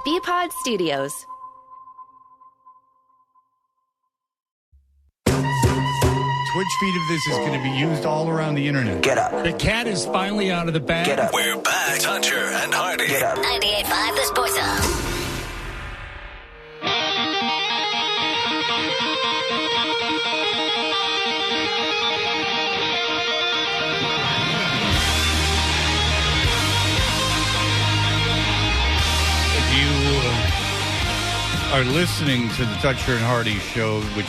BPod Studios. Twitch feed of this is going to be used all around the internet. Get up. The cat is finally out of the bag. Get up. We're back. Toucher and Hardy. Get up. 98.5 The Sports Hub. If you are listening to the Toucher and Hardy show, which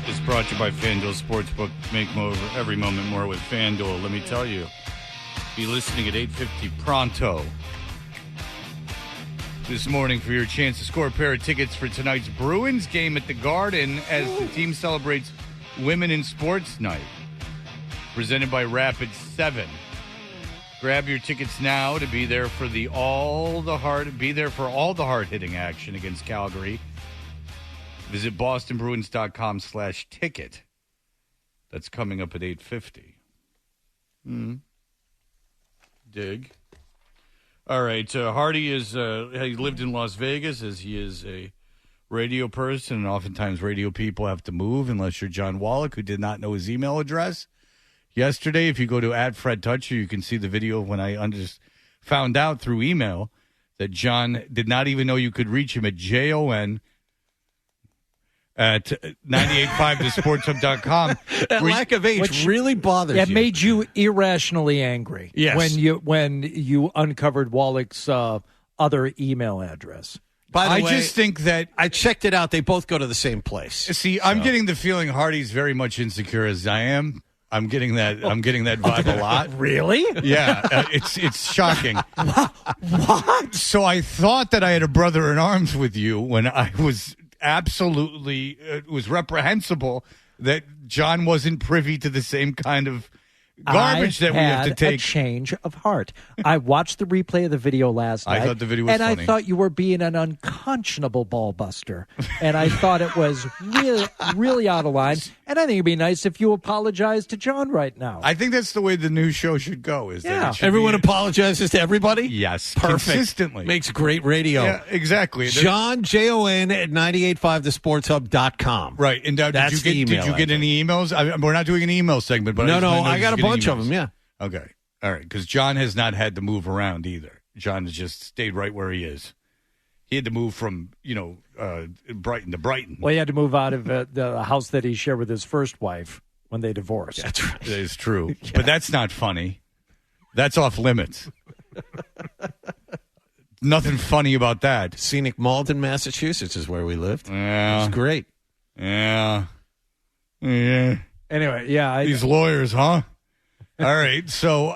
is brought to you by FanDuel Sportsbook, make every moment more with FanDuel. Let me tell you, be listening at 8:50 pronto this morning for your chance to score a pair of tickets for tonight's Bruins game at the Garden as the team celebrates Women in Sports Night, presented by Rapid 7. Grab your tickets now to be there for all the hard-hitting action against Calgary. Visit bostonbruins.com/ticket. That's coming up at 8:50. Dig. All right. Hardy he lived in Las Vegas as he is a radio person, and oftentimes radio people have to move unless you're John Wallach, who did not know his email address. Yesterday, if you go to @FredToucher, you can see the video of when I just found out through email that John did not even know you could reach him at JON at 985thesportshub.com. That lack of age really bothers you. It made you irrationally angry. Yes. When you uncovered Wallach's other email address. By the way, I just think that I checked it out. They both go to the same place. See, I'm getting the feeling Hardy's very much insecure as I am. I'm getting that vibe a lot. Really? Yeah, it's shocking. What? So I thought that I had a brother in arms with you when I was absolutely it was reprehensible that John wasn't privy to the same kind of garbage that we have to take. A change of heart. I watched the replay of the video last night. I thought the video was funny. I thought you were being an unconscionable ball buster. And I thought it was really, really out of line. And I think it'd be nice if you apologize to John right now. I think that's the way the new show should go. That it should Everyone apologizes to everybody? Yes. Perfect. Consistently. Makes great radio. Yeah, exactly. John, JON at 985thesportshub.com. Right. And did you get any emails? We're not doing an email segment, but I got a bunch of them, yeah. Okay. All right. Because John has not had to move around either. John has just stayed right where he is. He had to move from, Brighton to Brighton. Well, he had to move out of the house that he shared with his first wife when they divorced. That's right. That is true. Yeah. But that's not funny. That's off limits. Nothing funny about that. Scenic Malden, Massachusetts is where we lived. Yeah. It's great. Yeah. Yeah. Anyway, yeah. These lawyers, huh? All right. So,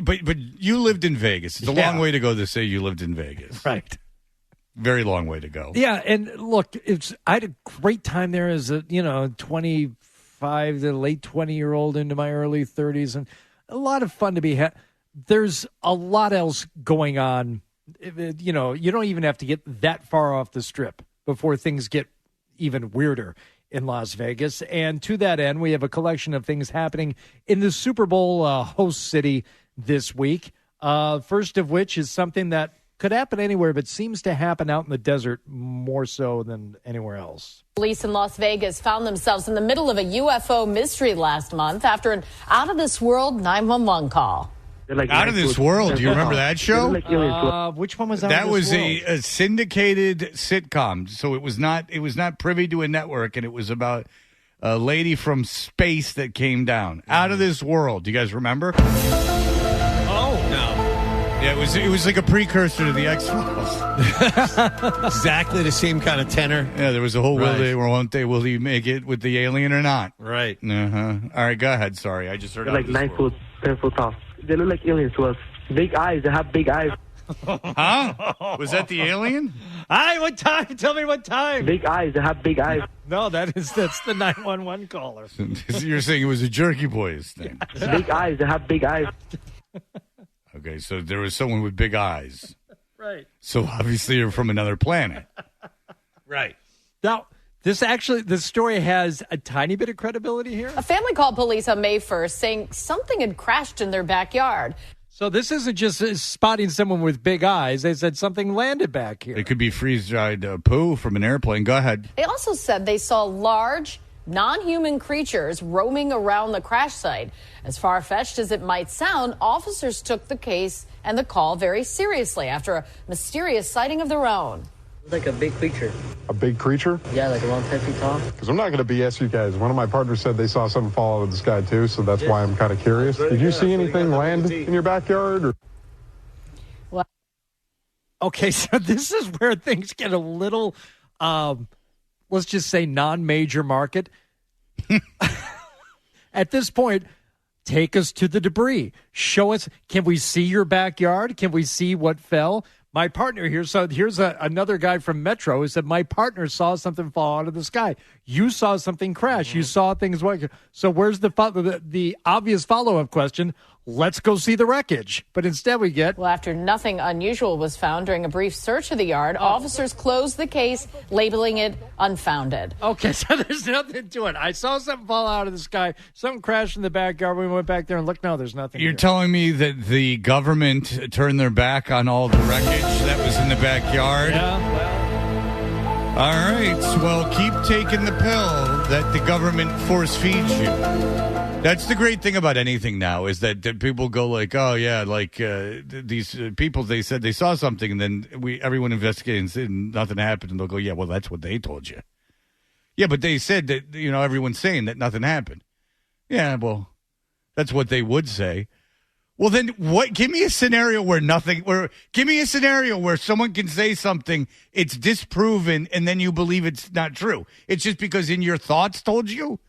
but you lived in Vegas. It's a long way to go to say you lived in Vegas. Right. Very long way to go. Yeah, and look, I had a great time there as a 25 to late 20-year-old into my early 30s, and a lot of fun to be had. There's a lot else going on. You don't even have to get that far off the strip before things get even weirder in Las Vegas. And to that end, we have a collection of things happening in the Super Bowl host city this week. First of which is something that could happen anywhere, but seems to happen out in the desert more so than anywhere else. Police in Las Vegas found themselves in the middle of a UFO mystery last month after an out-of-this-world 911 call. Out of This World. Do you remember that show? Which one was that? That was a syndicated sitcom. So it was not privy to a network, and it was about a lady from space that came down. Out of This World. Do you guys remember? Oh, no. Yeah, it was like a precursor to the X-Files. Exactly the same kind of tenor. Yeah, there was a whole will he make it with the alien or not? Right. Uh-huh. All right, go ahead. Sorry, I just heard like 9 foot, 10 foot tall. They look like aliens to us. Big eyes. They have big eyes. Huh? Was that the alien? Hi, what time? Tell me what time. Big eyes. They have big eyes. No, that's the 911 caller. You're saying it was a Jerky Boys thing. Big eyes. They have big eyes. Okay, so there was someone with big eyes. Right. So obviously you're from another planet. Right. Now, this story has a tiny bit of credibility here. A family called police on May 1st saying something had crashed in their backyard. So this isn't just spotting someone with big eyes. They said something landed back here. It could be freeze-dried poo from an airplane. Go ahead. They also said they saw large, non-human creatures roaming around the crash site. As far-fetched as it might sound, officers took the case and the call very seriously after a mysterious sighting of their own. Like a big creature. A big creature? Yeah, like around 10 feet tall. Because I'm not going to BS you guys. One of my partners said they saw something fall out of the sky, too, so that's why I'm kind of curious. Did you see anything land in your backyard? Or? Okay, so this is where things get a little, let's just say, non-major market. At this point, take us to the debris. Show us, can we see your backyard? Can we see what fell? My partner here, so here's another guy from Metro who said, my partner saw something fall out of the sky. You saw something crash. You saw things. So where's the obvious follow-up question? Let's go see the wreckage. But instead we get... Well, after nothing unusual was found during a brief search of the yard, officers closed the case, labeling it unfounded. Okay, so there's nothing to it. I saw something fall out of the sky. Something crashed in the backyard. We went back there and looked. No, there's nothing. You're here. telling me that the government turned their back on all the wreckage that was in the backyard? Yeah, well... All right. Well, keep taking the pill that the government force feeds you. That's the great thing about anything now is that people go like, oh, yeah, like these people, they said they saw something, and then everyone investigates and nothing happened, and they'll go, yeah, well, that's what they told you. Yeah, but they said that, everyone's saying that nothing happened. Yeah, well, that's what they would say. Well, then what? Give me a scenario give me a scenario where someone can say something, it's disproven, and then you believe it's not true. It's just because in your thoughts told you?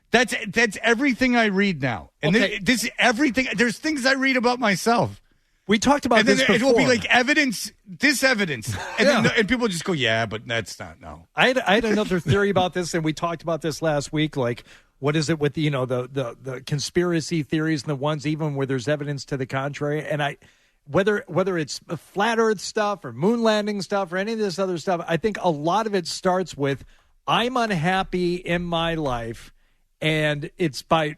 That's everything I read now. And Okay. this everything. There's things I read about myself. We talked about And then this it before. will be like evidence. And people just go, yeah, but that's not, no. I had another theory about this, and we talked about this last week. Like, what is it with the conspiracy theories and the ones even where there's evidence to the contrary? And whether it's flat Earth stuff or moon landing stuff or any of this other stuff, I think a lot of it starts with I'm unhappy in my life, and it's by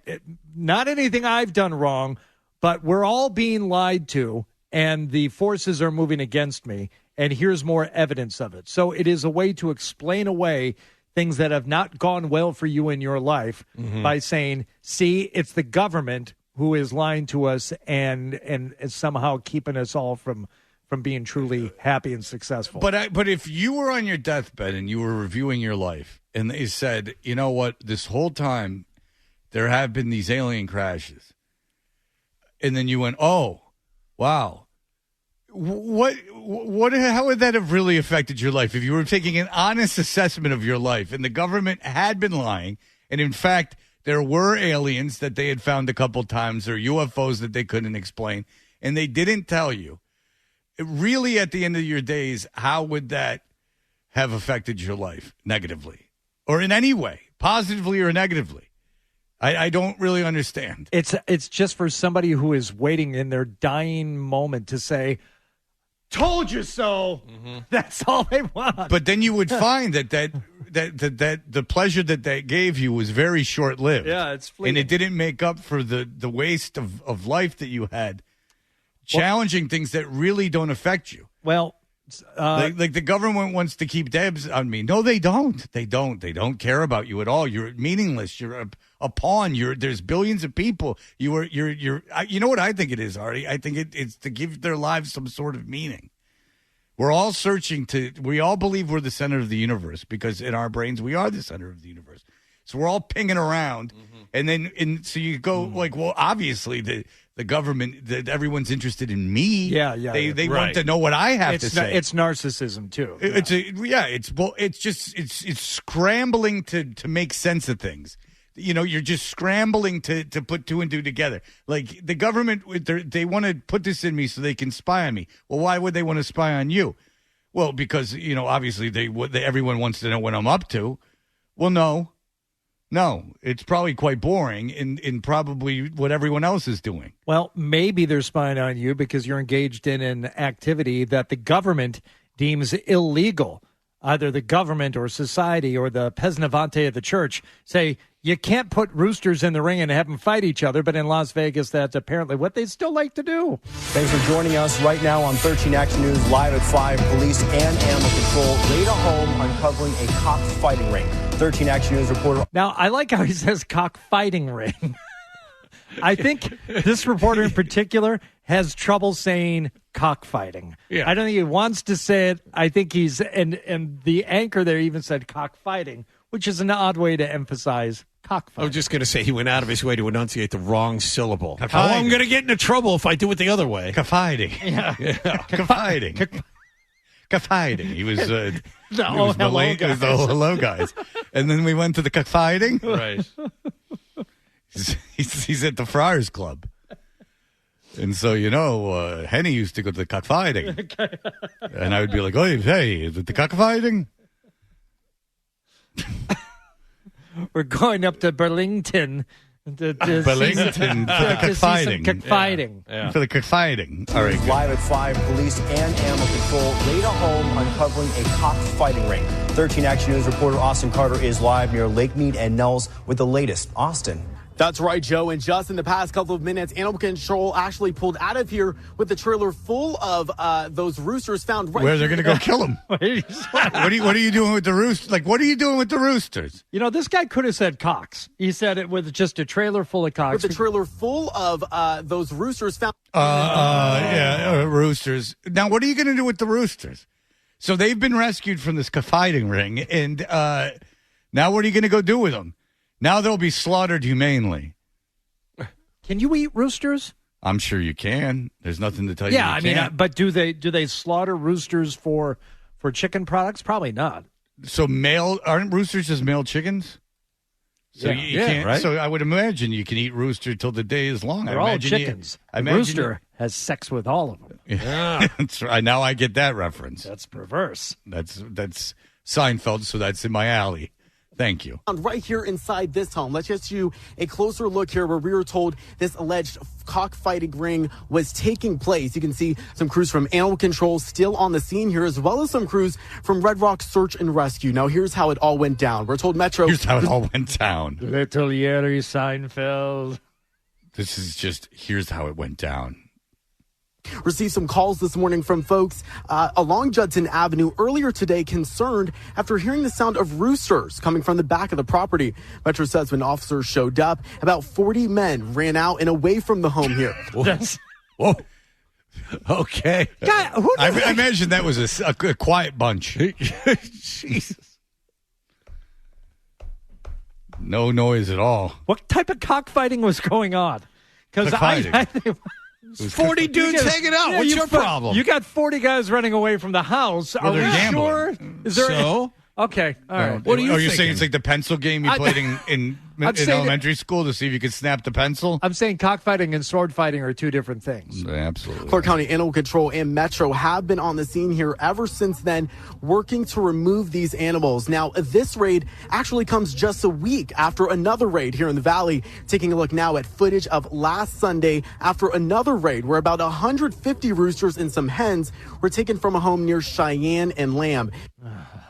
not anything I've done wrong, but we're all being lied to, and the forces are moving against me, and here's more evidence of it. So it is a way to explain away things that have not gone well for you in your life by saying, see, it's the government who is lying to us and is somehow keeping us all from being truly happy and successful. But if you were on your deathbed and you were reviewing your life and they said, you know what, this whole time there have been these alien crashes, and then you went, oh, wow. How would that have really affected your life if you were taking an honest assessment of your life and the government had been lying, and in fact there were aliens that they had found a couple times or UFOs that they couldn't explain, and they didn't tell you? Really, at the end of your days, how would that have affected your life negatively or in any way, positively or negatively? I don't really understand. It's just for somebody who is waiting in their dying moment to say, told you so. That's all they want. But then you would find that the pleasure that gave you was very short lived. Yeah, it's fleeting. And it didn't make up for the waste of life that you had. Challenging things that really don't affect you. Well, like the government wants to keep dibs on me. No, they don't. They don't care about you at all. You're meaningless. You're a pawn. There's billions of people. You know what I think it is, Artie? I think it's to give their lives some sort of meaning. We're all we all believe we're the center of the universe because in our brains we are the center of the universe. So we're all pinging around, and so you go like, well, obviously the government, that everyone's interested in me. Yeah. They want to know what I have to say. It's narcissism too. It's scrambling to make sense of things. You're just scrambling to put two and two together. Like the government, they want to put this in me so they can spy on me. Well, why would they want to spy on you? Well, because obviously everyone wants to know what I'm up to. Well, no, it's probably quite boring in probably what everyone else is doing. Well, maybe they're spying on you because you're engaged in an activity that the government deems illegal. Either the government or society or the Pesnavante of the church say, you can't put roosters in the ring and have them fight each other, but in Las Vegas, that's apparently what they still like to do. Thanks for joining us right now on 13 Action News, live at 5. Police and animal control raid a home uncovering a cockfighting ring. 13 Action News reporter. Now, I like how he says cockfighting ring. I think this reporter in particular has trouble saying cockfighting. Yeah. I don't think he wants to say it. I think he's, and the anchor there even said cockfighting, which is an odd way to emphasize cockfighting. I was just going to say he went out of his way to enunciate the wrong syllable. Cockfighting. Oh, I'm going to get into trouble if I do it the other way. Cockfighting. Yeah. Cockfighting. Cockfighting. He was The hello guys. And then we went to the cockfighting. Right. He's at the Friars Club. And so, Henny used to go to the cockfighting. And I would be like, oh, hey, is it the cockfighting? We're going up to Burlington to Burlington see some, for the to see some cockfighting. cockfighting. Yeah. For the cockfighting. All right. Good. Live at 5, police and animal control raid a home uncovering a cockfighting ring. 13 Action News reporter Austin Carter is live near Lake Mead and Nels with the latest. Austin. That's right, Joe. And just in the past couple of minutes, animal control actually pulled out of here with the trailer full of those roosters found right Where they're here. going to go kill them. What are you doing with the roosters? Like, what are you doing with the roosters? This guy could have said cocks. He said it with just a trailer full of cocks. With the trailer full of those roosters found. Roosters. Now, what are you going to do with the roosters? So they've been rescued from this cockfighting ring, and now what are you going to go do with them? Now they'll be slaughtered humanely. Can you eat roosters? I'm sure you can. There's nothing to tell you. Yeah, you I mean, can't. but do they slaughter roosters for chicken products? Probably not. So aren't roosters just male chickens? So you can't. Right? So I would imagine you can eat rooster till the day is long. They're all chickens. The rooster has sex with all of them. Yeah, that's right. Now I get that reference. That's perverse. That's Seinfeld. So that's in my alley. Thank you. Right here inside this home. Let's just do a closer look here where we were told this alleged cockfighting ring was taking place. You can see some crews from Animal Control still on the scene here, as well as some crews from Red Rock Search and Rescue. Now, here's how it all went down. We're told Metro... Here's how it all went down. Little Jerry Seinfeld. This is just, here's how it went down. Received some calls this morning from folks along Judson Avenue earlier today concerned after hearing the sound of roosters coming from the back of the property. Metro says when officers showed up, about 40 men ran out and away from the home here. Whoa. Okay. God, I imagine that was a quiet bunch. Jesus. No noise at all. What type of cockfighting was going on? Because I think 40 dudes hanging out. What's your problem? You got 40 guys running away from the house. Well, Are we they're gambling. sure? Is there So? Okay, all right. What are you you're thinking? saying it's like the pencil game you played in elementary school to see if you could snap the pencil? I'm saying cockfighting and sword fighting are two different things. Absolutely. Clark County Animal Control and Metro have been on the scene here ever since then, working to remove these animals. Now, this raid actually comes just a week after another raid here in the Valley. Taking a look now at footage of last Sunday after another raid where about 150 roosters and some hens were taken from a home near Cheyenne and Lamb.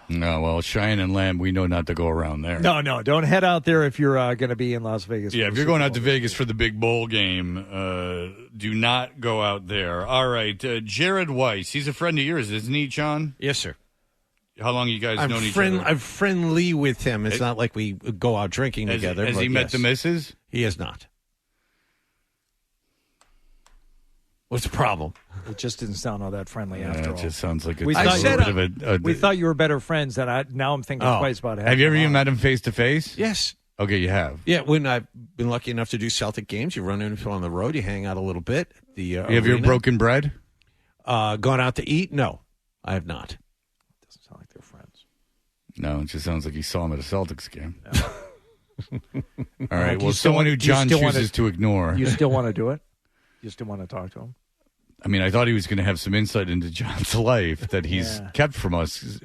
No, well, Cheyenne and Lamb, we know not to go around there. No, don't head out there if you're going to be in Las Vegas. Yeah, if you're going out to Vegas for the big bowl game, do not go out there. All right, Jared Weiss, he's a friend of yours, isn't he, John? Yes, sir. How long you guys known each other? I'm friendly with him. It's not like we go out drinking together. Has but he met yes. the missus? He has not. What's the problem? It just didn't sound all that friendly after all. It just sounds like it's We a thought- little bit of a... We thought you were better friends, and now I'm thinking twice about it. Have you ever even met him face to face? Yes. Okay, you have. Yeah, when I've been lucky enough to do Celtic games, you run into him on the road, you hang out a little bit. You have your broken bread? Gone out to eat? No, I have not. Doesn't sound like they're friends. No, it just sounds like you saw him at a Celtics game. All right, Do you well, still someone want- who do you John still chooses wanna- to ignore. You still want to do it? You still want to talk to him? I mean, I thought he was going to have some insight into John's life that he's kept from us. He's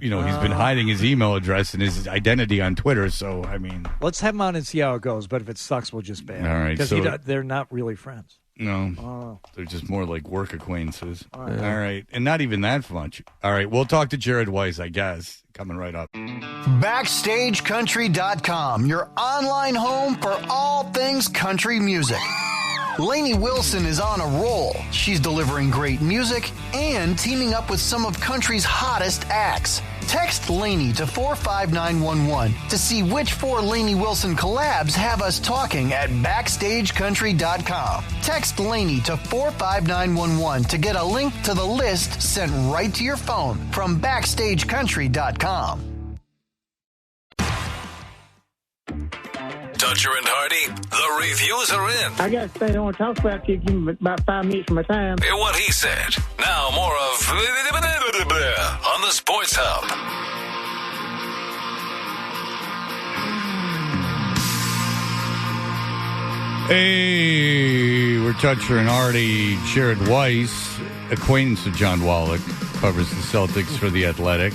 been hiding his email address and his identity on Twitter. So, I mean, Let's have him on and see how it goes. But if it sucks, we'll just ban him. All right, Because so- they're not really friends. No, they're just more like work acquaintances. All right. And not even that much. All right, we'll talk to Jared Weiss, I guess, coming right up. BackstageCountry.com, your online home for all things country music. Lainey Wilson is on a roll. She's delivering great music and teaming up with some of country's hottest acts. Text Lainey to 45911 to see which 4 Lainey Wilson collabs have us talking at BackstageCountry.com. Text Lainey to 45911 to get a link to the list sent right to your phone from BackstageCountry.com. Dutcher and Hardy, the reviews are in. I got to say, I don't want to talk about you. Give me about 5 minutes of my time. What he said. Now more of on the Sports Hub. Hey, we're Dutcher and Hardy. Jared Weiss, acquaintance of John Wallach, covers the Celtics for The Athletic.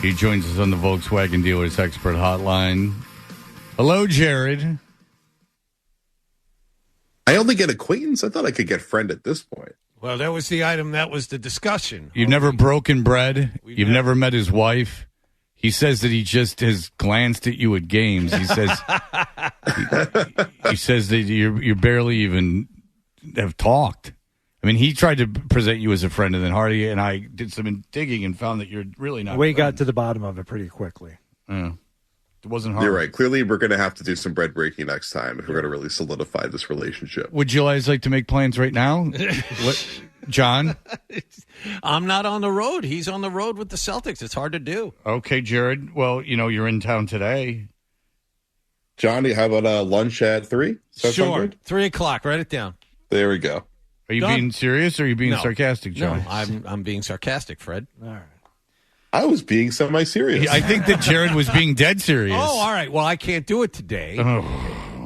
He joins us on the Volkswagen Dealers Expert Hotline. Hello, Jared. I only get acquaintance. I thought I could get friend at this point. Well, that was the item. That was the discussion. You've never broken bread. You've never met his wife. He says that he just has glanced at you at games. He says he says that you barely even have talked. I mean, he tried to present you as a friend, and then Hardy and I did some digging and found that you're really not. We got to the bottom of it pretty quickly. Yeah. It wasn't hard. You're right. Clearly, we're going to have to do some bread breaking next time if we're going to really solidify this relationship. Would you guys like to make plans right now? What, John? I'm not on the road. He's on the road with the Celtics. It's hard to do. Okay, Jared. Well, you're in town today. Johnny, how about lunch at 3? Sure. 3 o'clock. Write it down. There we go. Are you being serious or are you being sarcastic, John? No, I'm being sarcastic, Fred. All right. I was being semi-serious. I think that Jared was being dead serious. Oh, all right. Well, I can't do it today.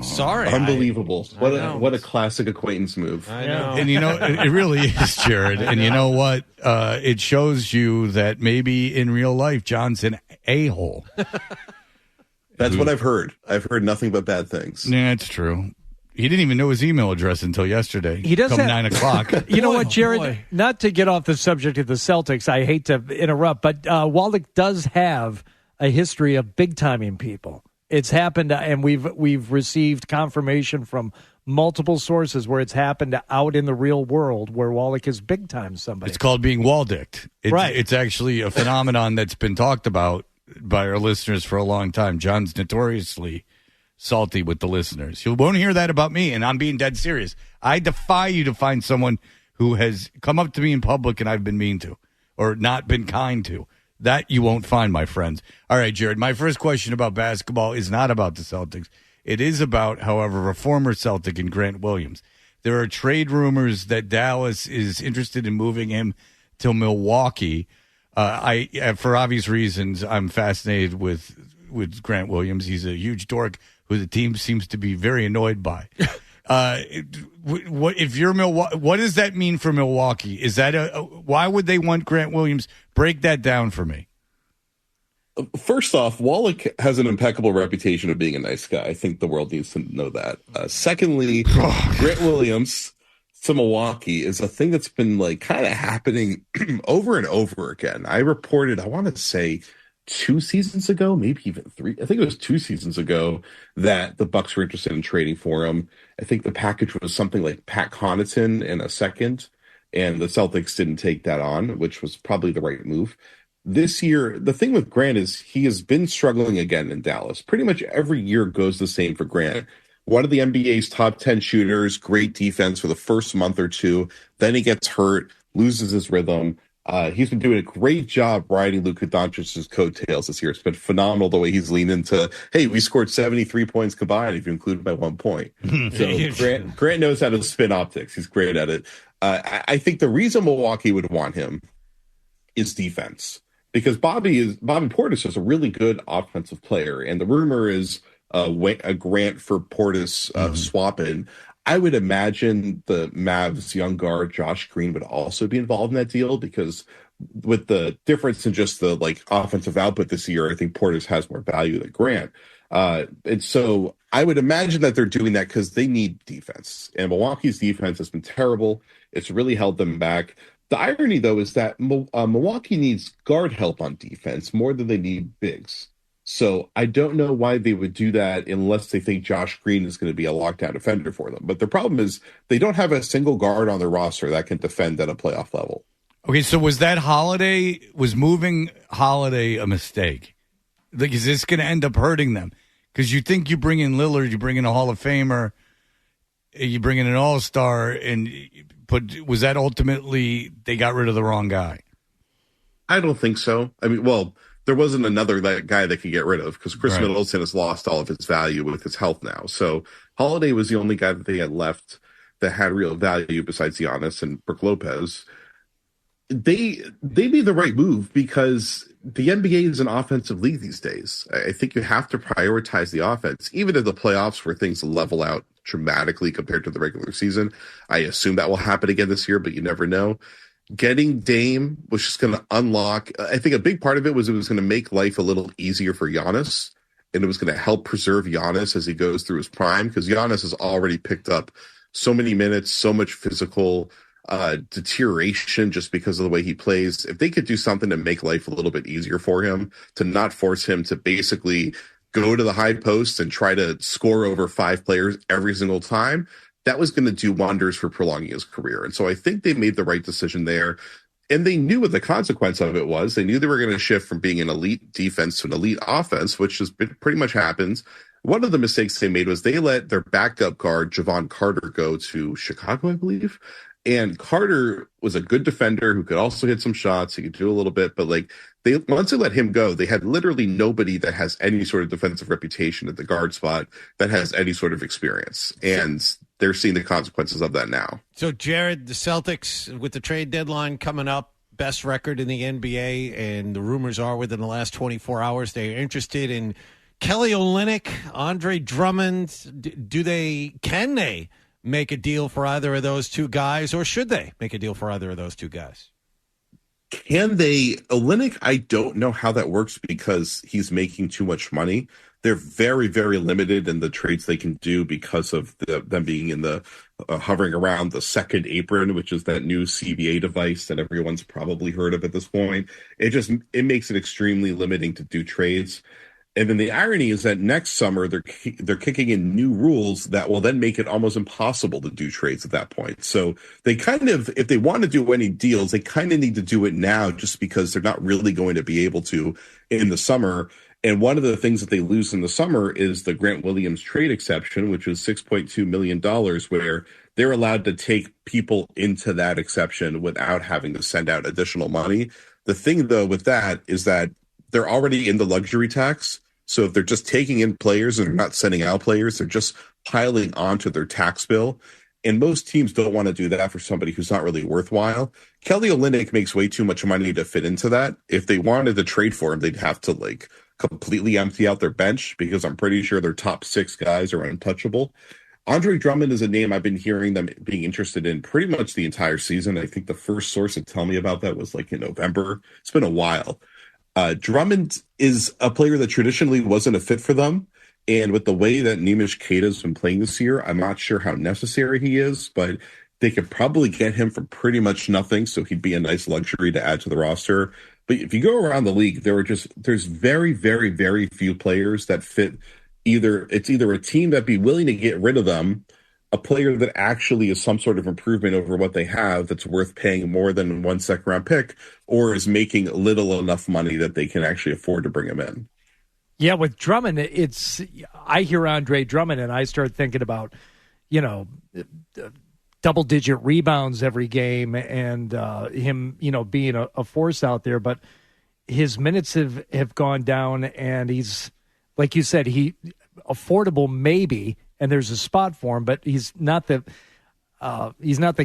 Sorry. Unbelievable. What a classic acquaintance move. I know. And it really is, Jared. And you know what? It shows you that maybe in real life, John's an a-hole. That's what I've heard. I've heard nothing but bad things. Yeah, it's true. He didn't even know his email address until yesterday. He does come 9 o'clock. You know what, Jared? Not to get off the subject of the Celtics, I hate to interrupt, but Wallach does have a history of big-timing people. It's happened, and we've received confirmation from multiple sources where it's happened out in the real world where Wallach is big-time somebody. It's called being Waldicked. Right. It's actually a phenomenon that's been talked about by our listeners for a long time. John's notoriously salty with the listeners. You won't hear that about me, and I'm being dead serious. I defy you to find someone who has come up to me in public and I've been mean to or not been kind to. That you won't find, my friends. All right, Jared, my first question about basketball is not about the Celtics. It is about, however, a former Celtic in Grant Williams. There are trade rumors that Dallas is interested in moving him to Milwaukee. For obvious reasons, I'm fascinated with Grant Williams. He's a huge dork who the team seems to be very annoyed by. If you're Milwaukee, what does that mean for Milwaukee? Is that why would they want Grant Williams? Break that down for me. First off, Wallach has an impeccable reputation of being a nice guy. I think the world needs to know that. Secondly, Grant Williams to Milwaukee is a thing that's been kind of happening over and over again. I reported, I want to say 2 seasons ago, maybe even 3. I think it was 2 seasons ago that the Bucks were interested in trading for him. I think the package was something like Pat Connaughton in a second, and the Celtics didn't take that on, which was probably the right move. This year, the thing with Grant is he has been struggling again in Dallas. Pretty much every year goes the same for Grant. One of the NBA's top 10 shooters, great defense for the first month or two. Then he gets hurt, loses his rhythm. He's been doing a great job riding Luka Doncic's coattails this year. It's been phenomenal the way he's leaned into, hey, we scored 73 points combined if you include my 1 point. So Grant knows how to spin optics. He's great at it. I think the reason Milwaukee would want him is defense. Because Bobby Portis is a really good offensive player, and the rumor is a Grant for Portis swap-in. I would imagine the Mavs young guard Josh Green would also be involved in that deal, because with the difference in just the offensive output this year, I think Portis has more value than Grant. And so I would imagine that they're doing that because they need defense. And Milwaukee's defense has been terrible. It's really held them back. The irony, though, is that Milwaukee needs guard help on defense more than they need bigs. So I don't know why they would do that unless they think Josh Green is going to be a lockdown defender for them. But the problem is they don't have a single guard on their roster that can defend at a playoff level. Okay, so was moving Holiday a mistake? Like, is this going to end up hurting them? Because you think you bring in Lillard, you bring in a Hall of Famer, you bring in an All-Star, but was that ultimately they got rid of the wrong guy? I don't think so. I mean, well, there wasn't another guy they could get rid of because Chris Middleton has lost all of his value with his health now. So Holiday was the only guy that they had left that had real value besides Giannis and Brook Lopez. They made the right move because the NBA is an offensive league these days. I think you have to prioritize the offense, even in the playoffs where things level out dramatically compared to the regular season. I assume that will happen again this year, but you never know. Getting Dame was just going to unlock. I think a big part of it was going to make life a little easier for Giannis, and it was going to help preserve Giannis as he goes through his prime because Giannis has already picked up so many minutes, so much physical deterioration just because of the way he plays. If they could do something to make life a little bit easier for him, to not force him to basically go to the high post and try to score over 5 players every single time, that was going to do wonders for prolonging his career. And so I think they made the right decision there. And they knew what the consequence of it was. They knew they were going to shift from being an elite defense to an elite offense, which has been pretty much happens. One of the mistakes they made was they let their backup guard, Javon Carter, go to Chicago, I believe. And Carter was a good defender who could also hit some shots. He could do a little bit, but once they let him go, they had literally nobody that has any sort of defensive reputation at the guard spot that has any sort of experience. And they're seeing the consequences of that now. So, Jared, the Celtics, with the trade deadline coming up, best record in the NBA, and the rumors are within the last 24 hours they're interested in Kelly Olynyk, Andre Drummond. Can they make a deal for either of those two guys, or should they make a deal for either of those two guys? Can they? Olynyk, I don't know how that works because he's making too much money. They're very, very limited in the trades they can do because of them being in the hovering around the second apron, which is that new CBA device that everyone's probably heard of at this point. It makes it extremely limiting to do trades. And then the irony is that next summer they're kicking in new rules that will then make it almost impossible to do trades at that point. So they kind of, if they want to do any deals, they kind of need to do it now just because they're not really going to be able to in the summer. And one of the things that they lose in the summer is the Grant Williams trade exception, which is $6.2 million, where they're allowed to take people into that exception without having to send out additional money. The thing, though, with that is that they're already in the luxury tax. So if they're just taking in players and they're not sending out players, they're just piling onto their tax bill. And most teams don't want to do that for somebody who's not really worthwhile. Kelly Olynyk makes way too much money to fit into that. If they wanted to trade for him, they'd have to completely empty out their bench because I'm pretty sure their top 6 guys are untouchable. Andre Drummond is a name I've been hearing them being interested in pretty much the entire season. I think the first source to tell me about that was in November. It's been a while. Drummond is a player that traditionally wasn't a fit for them. And with the way that Nemish Keita's been playing this year, I'm not sure how necessary he is, but they could probably get him for pretty much nothing. So he'd be a nice luxury to add to the roster. But if you go around the league, there's very, very, very few players that fit. It's either a team that'd be willing to get rid of them, a player that actually is some sort of improvement over what they have that's worth paying more than 1 second-round pick, or is making little enough money that they can actually afford to bring him in. Yeah, with Drummond, I hear Andre Drummond and I start thinking about, double-digit rebounds every game and him, being a force out there. But his minutes have gone down, and he's, like you said, affordable maybe, and there's a spot for him, but he's not the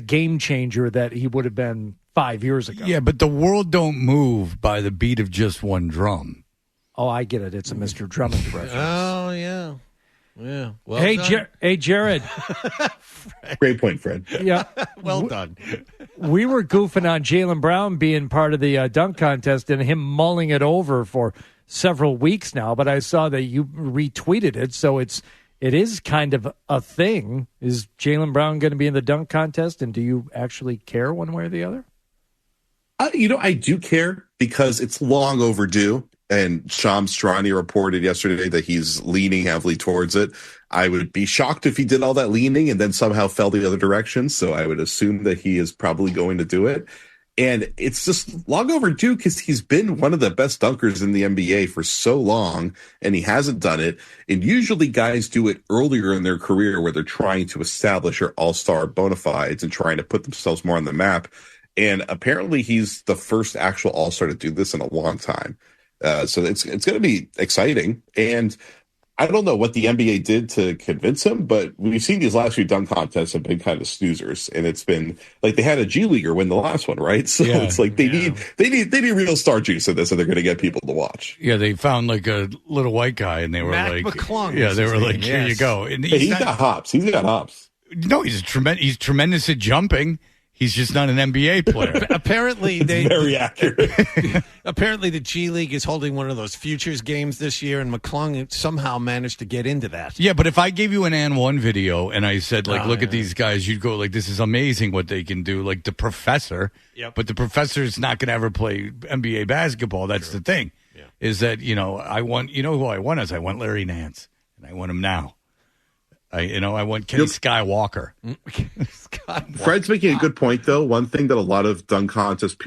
game changer that he would have been 5 years ago. Yeah, but the world don't move by the beat of just one drum. Oh, I get it. It's a Mr. Drummond reference. Oh, yeah. Yeah. Well hey, Jared. Great point, Fred. Yeah. Well done. We were goofing on Jaylen Brown being part of the dunk contest and him mulling it over for several weeks now, but I saw that you retweeted it, so it's it is kind of a thing. Is Jaylen Brown going to be in the dunk contest, and do you actually care one way or the other? I do care because it's long overdue. And Shams Charania reported yesterday that he's leaning heavily towards it. I would be shocked if he did all that leaning and then somehow fell the other direction. So I would assume that he is probably going to do it. And it's just long overdue because he's been one of the best dunkers in the NBA for so long, and he hasn't done it. And usually guys do it earlier in their career where they're trying to establish their all-star bona fides and trying to put themselves more on the map. And apparently he's the first actual all-star to do this in a long time. So it's going to be exciting. And I don't know what the NBA did to convince him, but we've seen these last few dunk contests have been kind of snoozers, and it's been like they had a G Leaguer win the last one, right? So it's like they need real star juice in this, and they're going to get people to watch. Yeah, they found like a little white guy, and they were Mac like, McClung yeah, they were like, name, here yes. you go. And He's got hops. He's got hops. No, he's tremendous at jumping. He's just not an NBA player. Apparently, very accurate. Apparently, the G League is holding one of those futures games this year, and McClung somehow managed to get into that. Yeah, but if I gave you an N one video and I said, like, look at these guys, you'd go, like, this is amazing what they can do. Like the professor. Yep. But the professor's not going to ever play NBA basketball. That's the thing. Yeah. Is that, who I want is I want Larry Nance, and I want him now. I want Kenny Skywalker. Fred's making a good point, though. One thing that a lot of dunk contest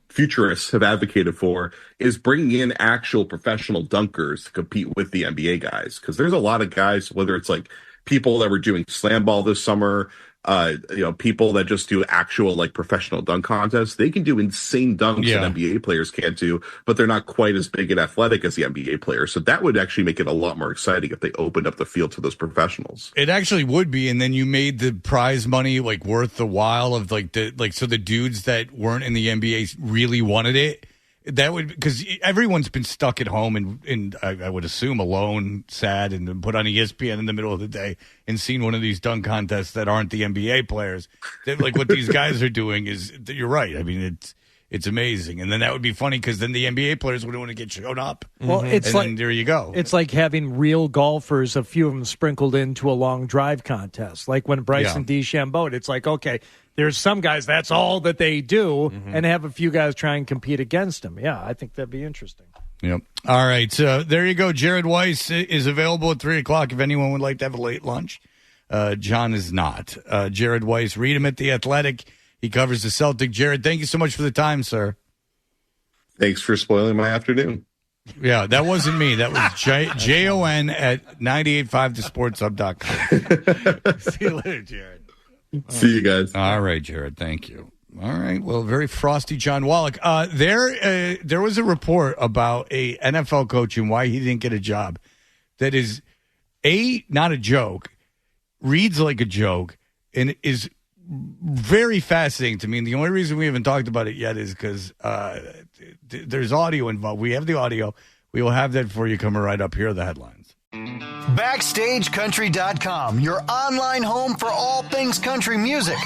futurists have advocated for is bringing in actual professional dunkers to compete with the NBA guys. Because there's a lot of guys, whether it's like people that were doing slam ball this summer, people that just do actual like professional dunk contests, they can do insane dunks that NBA players can't do, but they're not quite as big and athletic as the NBA players. So that would actually make it a lot more exciting if they opened up the field to those professionals. It actually would be, and then you made the prize money like worth the while of so the dudes that weren't in the NBA really wanted it. That would, because everyone's been stuck at home and I would assume alone, sad, and then put on ESPN in the middle of the day and seen one of these dunk contests that aren't the NBA players. That, like what these guys are doing is, you're right. I mean, it's amazing, and then that would be funny because then the NBA players would want to get shown up. Well, it's then there you go. It's like having real golfers, a few of them sprinkled into a long drive contest, like when Bryson DeChambeau. It's like, okay, there's some guys that's all that they do, and have a few guys try and compete against them. Yeah, I think that'd be interesting. Yep. All right, so there you go. Jared Weiss is available at 3:00 if anyone would like to have a late lunch. John is not. Jared Weiss, read him at The Athletic. He covers the Celtic. Jared, thank you so much for the time, sir. Thanks for spoiling my afternoon. Yeah, that wasn't me. That was Jon at 985thesportshub.com. See you later, Jared. See you guys. All right, Jared. Thank you. All right. Well, very frosty John Wallach. There was a report about a NFL coach and why he didn't get a job. That is, not a joke, reads like a joke, and is very fascinating to me. And the only reason we haven't talked about it yet is because there's audio involved. We have the audio. We will have that for you coming right up. Here are the headlines. BackstageCountry.com, your online home for all things country music.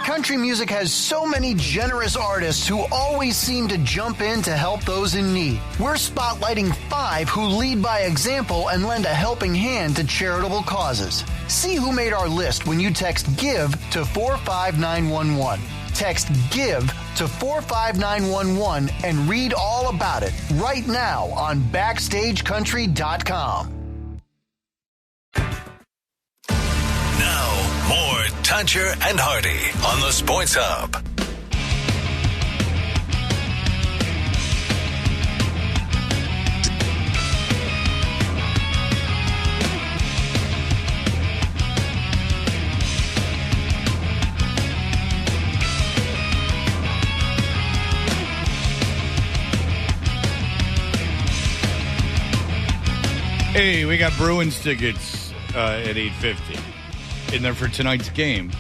Country music has so many generous artists who always seem to jump in to help those in need. We're spotlighting 5 who lead by example and lend a helping hand to charitable causes. See who made our list when you text GIVE to 45911. Text GIVE to 45911 and read all about it right now on BackstageCountry.com. Now, more Tuncher and Hardy on the Sports Hub. Hey, we got Bruins tickets at 8:50. In there for tonight's game.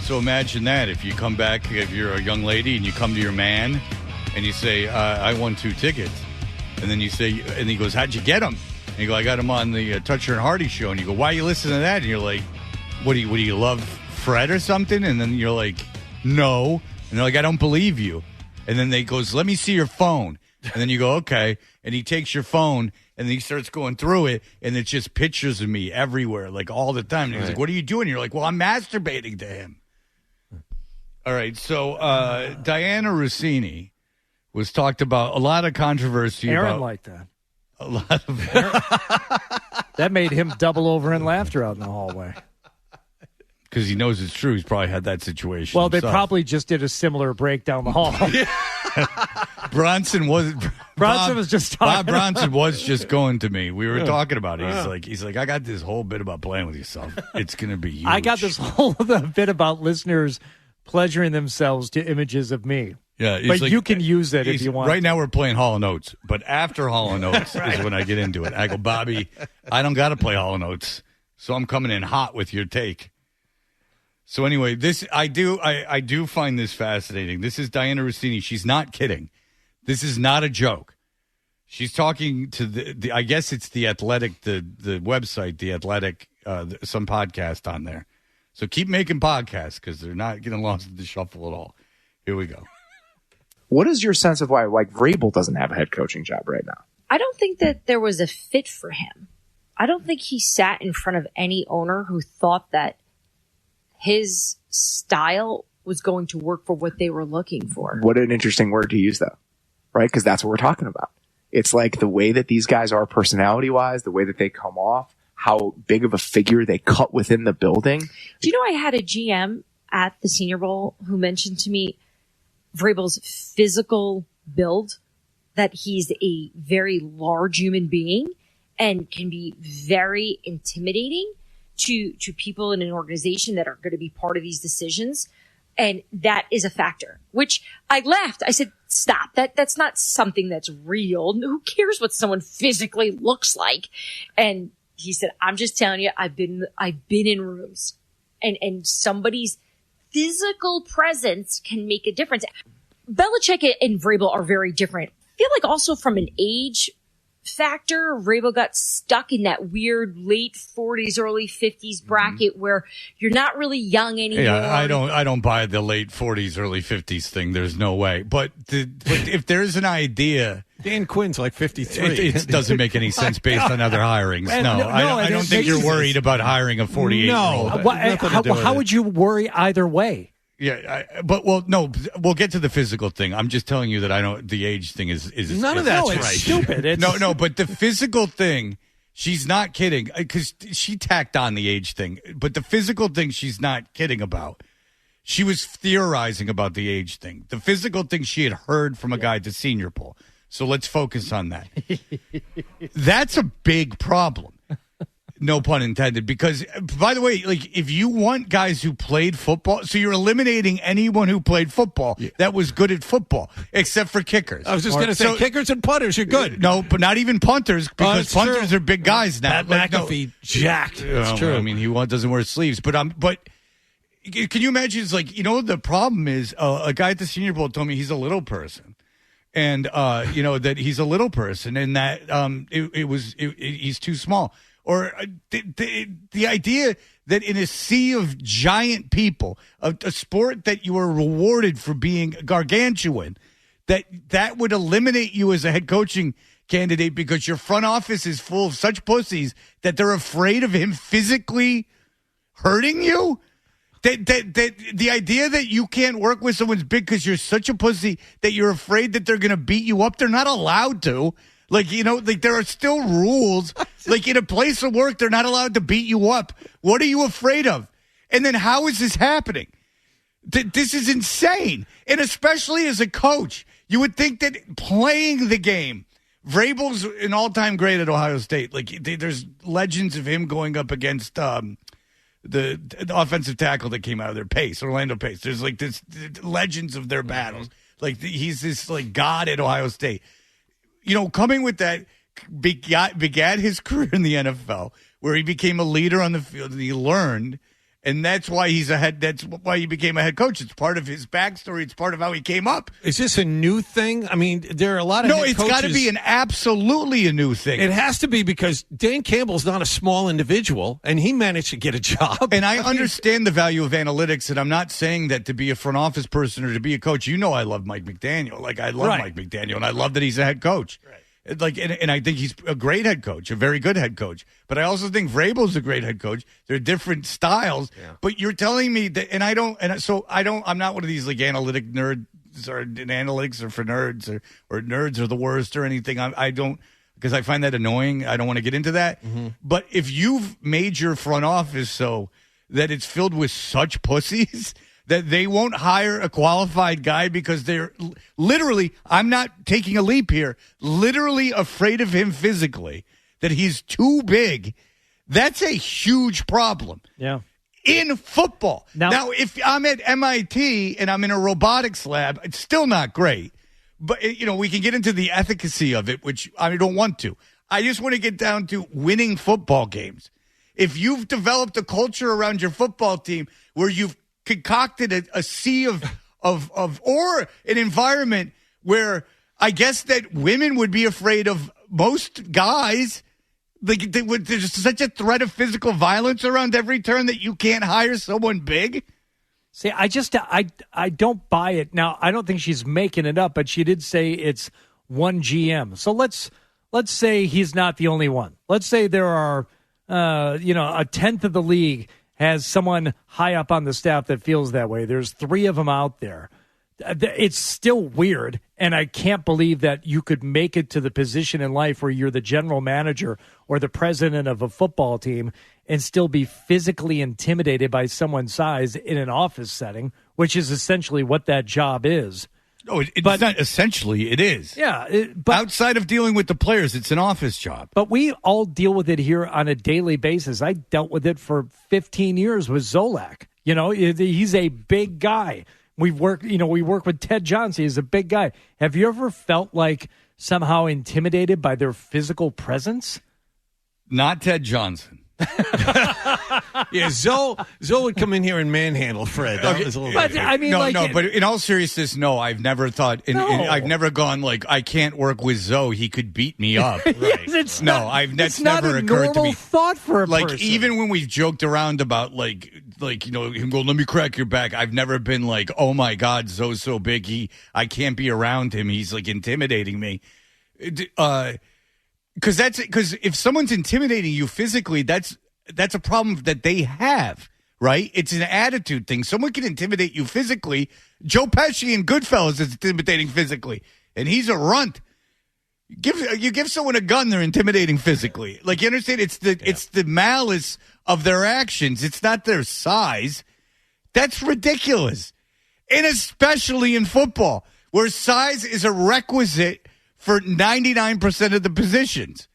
So imagine that if you come back, if you're a young lady and you come to your man and you say, I won 2 tickets. And then you say, and he goes, how'd you get them? And you go, I got them on the Toucher and Hardy show. And you go, why are you listening to that? And you're like, what do you love Fred or something? And then you're like, no. And they're like, I don't believe you. And then they goes, let me see your phone. And then you go, okay. And he takes your phone and he starts going through it, and it's just pictures of me everywhere, like all the time. And he's like, what are you doing? You're like, well, I'm masturbating to him. All right. So Diana Rossini was talked about, a lot of controversy. Aaron liked that. A lot of that made him double over in laughter out in the hallway. Because he knows it's true. He's probably had that situation. Well, they himself. probably just did a similar break down the hall. Bronson was just talking. Bob Bronson was just going to me. We were talking about it. He's like, I got this whole bit about playing with yourself. It's going to be huge. I got this whole bit about listeners pleasuring themselves to images of me. Yeah, but like, you can use it if you want. Right now we're playing Hall & Oates, but after Hall & Oates is when I get into it. I go, Bobby, I don't got to play Hall & Oates, so I'm coming in hot with your take. So anyway, I do find this fascinating. This is Diana Rossini. She's not kidding. This is not a joke. She's talking to the I guess it's The Athletic, the website, The Athletic, some podcast on there. So keep making podcasts because they're not getting lost in the shuffle at all. Here we go. What is your sense of why, Vrabel doesn't have a head coaching job right now? I don't think that there was a fit for him. I don't think he sat in front of any owner who thought that his style was going to work for what they were looking for. What an interesting word to use, though, right? Because that's what we're talking about. It's like the way that these guys are personality-wise, the way that they come off, how big of a figure they cut within the building. Do you know I had a GM at the Senior Bowl who mentioned to me Vrabel's physical build, that he's a very large human being and can be very intimidating to people in an organization that are going to be part of these decisions. And that is a factor, which I laughed. I said, stop. That's not something that's real. Who cares what someone physically looks like? And he said, I'm just telling you, I've been in rooms and somebody's physical presence can make a difference. Belichick and Vrabel are very different. I feel like also from an age factor, Vrabel got stuck in that weird late 40s, early 50s bracket where you're not really young anymore. Yeah, I don't buy the late 40s, early 50s thing. There's no way. But if there's an idea, Dan Quinn's like 53. It doesn't make any sense based on other hirings. No, I don't think you're worried about hiring a 48-year-old. No, how would you worry either way? Yeah, we'll get to the physical thing. I'm just telling you that the age thing is none of that's right. Stupid. No, but the physical thing, she's not kidding because she tacked on the age thing. But the physical thing, she's not kidding about. She was theorizing about the age thing. The physical thing she had heard from a guy at the Senior Bowl. So let's focus on that. That's a big problem. No pun intended. Because, by the way, if you want guys who played football, so you're eliminating anyone who played football that was good at football, except for kickers. I was just going to say, kickers and punters, you're good. No, but not even punters, because punters are big guys now. Pat McAfee, jacked. That's true. I mean, he doesn't wear sleeves. But can you imagine? It's the problem is a guy at the Senior Bowl told me he's a little person. And, that he's a little person and that he's too small. Or the idea that in a sea of giant people, a sport that you are rewarded for being gargantuan, that would eliminate you as a head coaching candidate because your front office is full of such pussies that they're afraid of him physically hurting you? That the idea that you can't work with someone's big because you're such a pussy that you're afraid that they're going to beat you up. They're not allowed to. There are still rules. In a place of work, they're not allowed to beat you up. What are you afraid of? And then how is this happening? This is insane. And especially as a coach, you would think that playing the game, Vrabel's an all-time great at Ohio State. There's legends of him going up against the offensive tackle that came out of their Pace, Orlando Pace. There's this legends of their battles. He's this god at Ohio State. Coming with that began his career in the NFL, where he became a leader on the field and he learned. And that's why he's a head. That's why he became a head coach. It's part of his backstory. It's part of how he came up. Is this a new thing? I mean, there are a lot of no. head It's coaches. got to be absolutely a new thing. It has to be because Dan Campbell's not a small individual, and he managed to get a job. And I understand the value of analytics, and I'm not saying that to be a front office person or to be a coach. You know, I love Mike McDaniel. Like I love Mike McDaniel, and I love that he's a head coach. Right. Like, and I think he's a great head coach, a very good head coach. But I also think Vrabel's a great head coach. They're different styles. Yeah. But you're telling me that, and I don't, and so I don't. I'm not one of these like analytic nerds or analytics are for nerds or nerds are the worst or anything. I don't, because I find that annoying. I don't want to get into that. Mm-hmm. But if you've made your front office so that it's filled with such pussies that they won't hire a qualified guy because they're literally, I'm not taking a leap here, literally afraid of him physically, that he's too big, that's a huge problem. Yeah. In football. Now, if I'm at MIT and I'm in a robotics lab, it's still not great. But, you know, we can get into the efficacy of it, which I don't want to. I just want to get down to winning football games. If you've developed a culture around your football team where you've concocted a sea of or an environment where I guess that women would be afraid of most guys. Like there's such a threat of physical violence around every turn that you can't hire someone big. See, I don't buy it. Now, I don't think she's making it up, but she did say it's one GM. So let's say he's not the only one. Let's say there are a tenth of the league has someone high up on the staff that feels that way. There's 3 of them out there. It's still weird, and I can't believe that you could make it to the position in life where you're the general manager or the president of a football team and still be physically intimidated by someone's size in an office setting, which is essentially what that job is. No, it's not essentially. It is. Yeah. But outside of dealing with the players, it's an office job. But we all deal with it here on a daily basis. I dealt with it for 15 years with Zolak. You know, he's a big guy. We work with Ted Johnson. He's a big guy. Have you ever felt like somehow intimidated by their physical presence? Not Ted Johnson. Yeah, Zoe would come in here and manhandle Fred. That was a little bit. I mean, but in all seriousness, no, I've never thought, I've never gone like, I can't work with Zoe. He could beat me up. Right. That's never occurred to me. Thought for a like person. Even when we joked around about like him going, let me crack your back. I've never been like, oh my God, Zoe's so big, I can't be around him. He's like intimidating me. Because if someone's intimidating you physically, that's a problem that they have, right? It's an attitude thing. Someone can intimidate you physically. Joe Pesci in Goodfellas is intimidating physically, and he's a runt. You give someone a gun, they're intimidating physically. Like, you understand? It's the malice of their actions. It's not their size. That's ridiculous, and especially in football, where size is a requisite for 99% of the positions.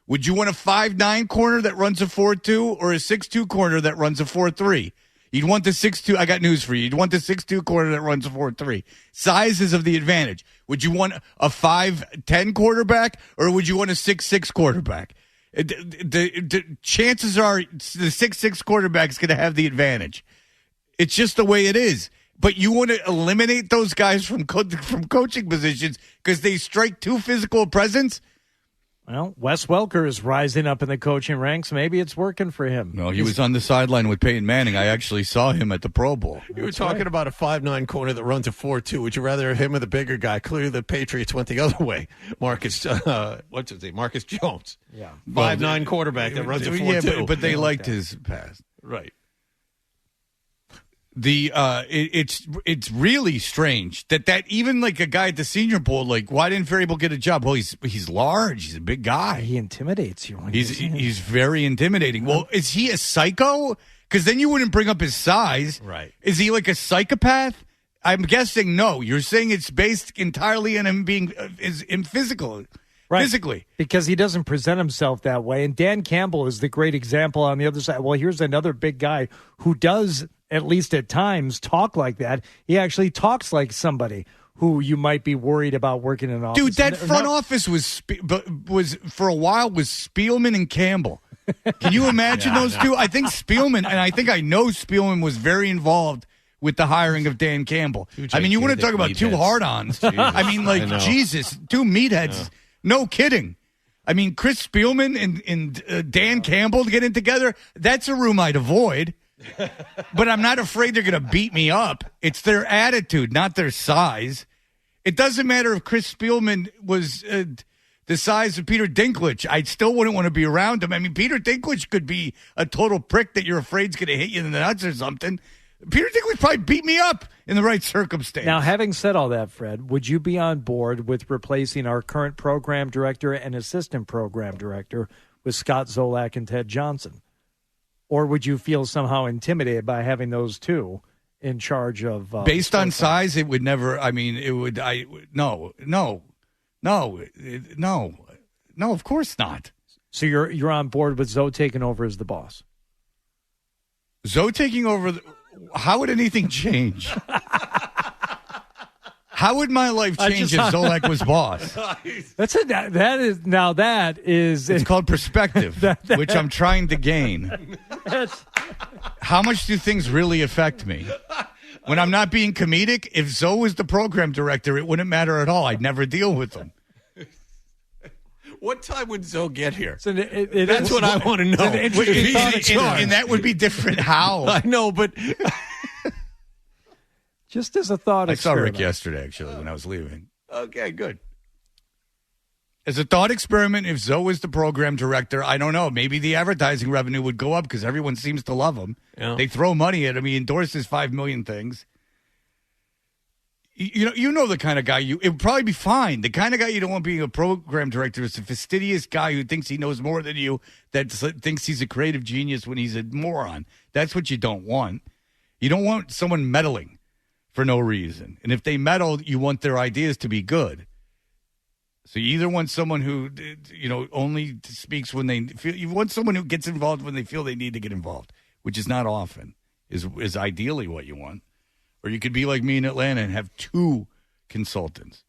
Would you want a 5'9" corner that runs a 4.2 or a 6'2" corner that runs a 4.3? You'd want the 6'2". I got news for you. You'd want the 6'2" corner that runs a 4.3. Size is of the advantage. Would you want a 5'10" quarterback or would you want a 6'6" quarterback? The chances are the 6'6" quarterback is going to have the advantage. It's just the way it is. But you want to eliminate those guys from coaching positions because they strike too physical a presence? Well, Wes Welker is rising up in the coaching ranks. Maybe it's working for him. No, he was on the sideline with Peyton Manning. I actually saw him at the Pro Bowl. You were talking about a 5'9" corner that runs a 4.2. Would you rather have him or the bigger guy? Clearly the Patriots went the other way. Marcus, what's his name? Marcus Jones. Yeah. 5'9" quarterback that runs a 4.2. Yeah, but they liked his pass. Right. It's really strange that even like a guy at the Senior Bowl, like, why didn't Vrabel get a job? Well, he's large, he's a big guy. He intimidates you. He's very intimidating. Well, is he a psycho? Because then you wouldn't bring up his size. Right. Is he like a psychopath? I'm guessing no. You're saying it's based entirely on him being physical. Right. Physically. Because he doesn't present himself that way. And Dan Campbell is the great example on the other side. Well, here's another big guy who does, at least at times, talk like that. He actually talks like somebody who you might be worried about working in an office. Dude, that front office was for a while was Spielman and Campbell. Can you imagine those two? I think Spielman, and I know Spielman was very involved with the hiring of Dan Campbell. I mean, you want to talk about two hard-ons. I mean, like, Jesus, two meatheads. Yeah. No kidding. I mean, Chris Spielman and Dan Campbell getting together, that's a room I'd avoid. But I'm not afraid they're going to beat me up. It's their attitude, not their size. It doesn't matter if Chris Spielman was the size of Peter Dinklage. I still wouldn't want to be around him. I mean, Peter Dinklage could be a total prick that you're afraid's going to hit you in the nuts or something. Peter Dinklage probably beat me up in the right circumstance. Now, having said all that, Fred, would you be on board with replacing our current program director and assistant program director with Scott Zolak and Ted Johnson? Or would you feel somehow intimidated by having those two in charge of... Based on size, it would never... I mean, it would... No, of course not. So you're on board with Zoe taking over as the boss? Zoe taking over... How would anything change? How would my life change if Zolak was boss? That is it's called perspective, which I'm trying to gain. How much do things really affect me? When I'm not being comedic, if Zoe was the program director, it wouldn't matter at all. I'd never deal with them. What time would Zoe get here? So That's what I want to know. And that would be different. How? I know, but... Just as a thought experiment. I saw Rick yesterday, actually, when I was leaving. Okay, good. As a thought experiment, if Zoe was the program director, I don't know. Maybe the advertising revenue would go up because everyone seems to love him. Yeah. They throw money at him. He endorses 5 million things. You know the kind of guy it would probably be fine. The kind of guy you don't want being a program director is a fastidious guy who thinks he knows more than you, that thinks he's a creative genius when he's a moron. That's what you don't want. You don't want someone meddling for no reason. And if they meddle, you want their ideas to be good. So you either want someone who, only speaks when they feel. You want someone who gets involved when they feel they need to get involved, which is not often, is ideally what you want. Or you could be like me in Atlanta and have 2 consultants.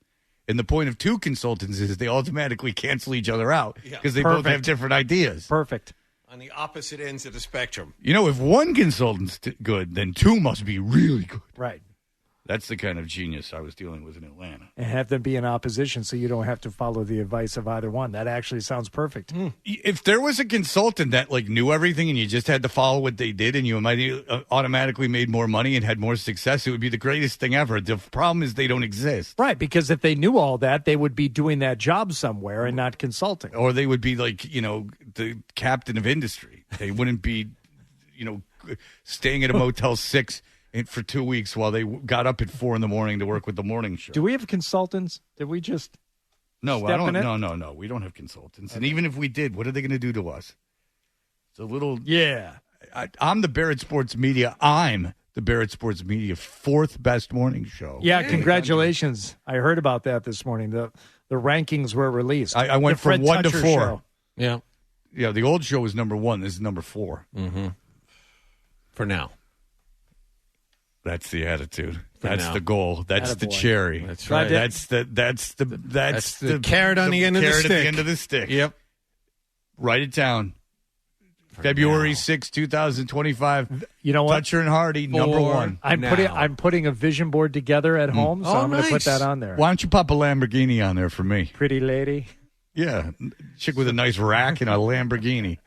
And the point of 2 consultants is they automatically cancel each other out because they both have different ideas. Perfect. On the opposite ends of the spectrum. If one consultant's good, then 2 must be really good. Right. That's the kind of genius I was dealing with in Atlanta. And have them be in opposition so you don't have to follow the advice of either one. That actually sounds perfect. If there was a consultant that knew everything and you just had to follow what they did and you might automatically made more money and had more success, it would be the greatest thing ever. The problem is they don't exist. Right, because if they knew all that, they would be doing that job somewhere and not consulting. Or they would be the captain of industry. They wouldn't be, staying at a Motel 6 for 2 weeks while they got up at 4 a.m. to work with the morning show. Do we have consultants? Did we just No, I don't. No. We don't have consultants. And even if we did, what are they going to do to us? It's a little. Yeah. I'm the Barrett Sports Media. I'm the Barrett Sports Media 4th best morning show. Yeah, congratulations. I heard about that this morning. The rankings were released. I went from 1 to 4. Show. Yeah. Yeah, the old show was number 1. This is number 4. Mm-hmm. For now. That's the attitude. That's the goal. That's the cherry. That's right. That's the carrot on the end of the stick. Carrot at the end of the stick. Yep. Write it down. February 6, 2025. You know what? Toucher and Hardy, number 1. I'm putting a vision board together at home, so I'm going to put that on there. Why don't you pop a Lamborghini on there for me? Pretty lady. Yeah, chick with a nice rack and a Lamborghini.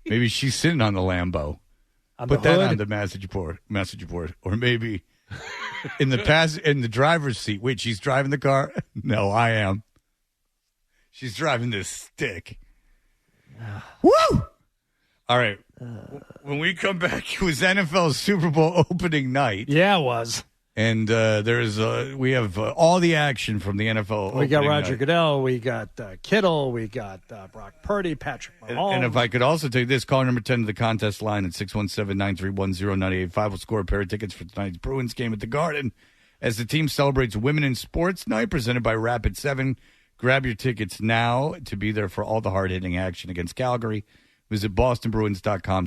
Maybe she's sitting on the Lambo. Put that on the message board, or maybe in the driver's seat. Wait, she's driving the car? No, I am. She's driving this stick. Woo! All right. When we come back, it was NFL's Super Bowl opening night. Yeah, it was. And we have all the action from the NFL. We got Roger night. Goodell, we got Kittle, we got Brock Purdy, Patrick Mahomes. And if I could also tell you this, caller number 10 to the contest line at 617-931-0985 will score a pair of tickets for tonight's Bruins game at the Garden as the team celebrates Women in Sports Night presented by Rapid 7. Grab your tickets now to be there for all the hard-hitting action against Calgary. Visit bostonbruins.com.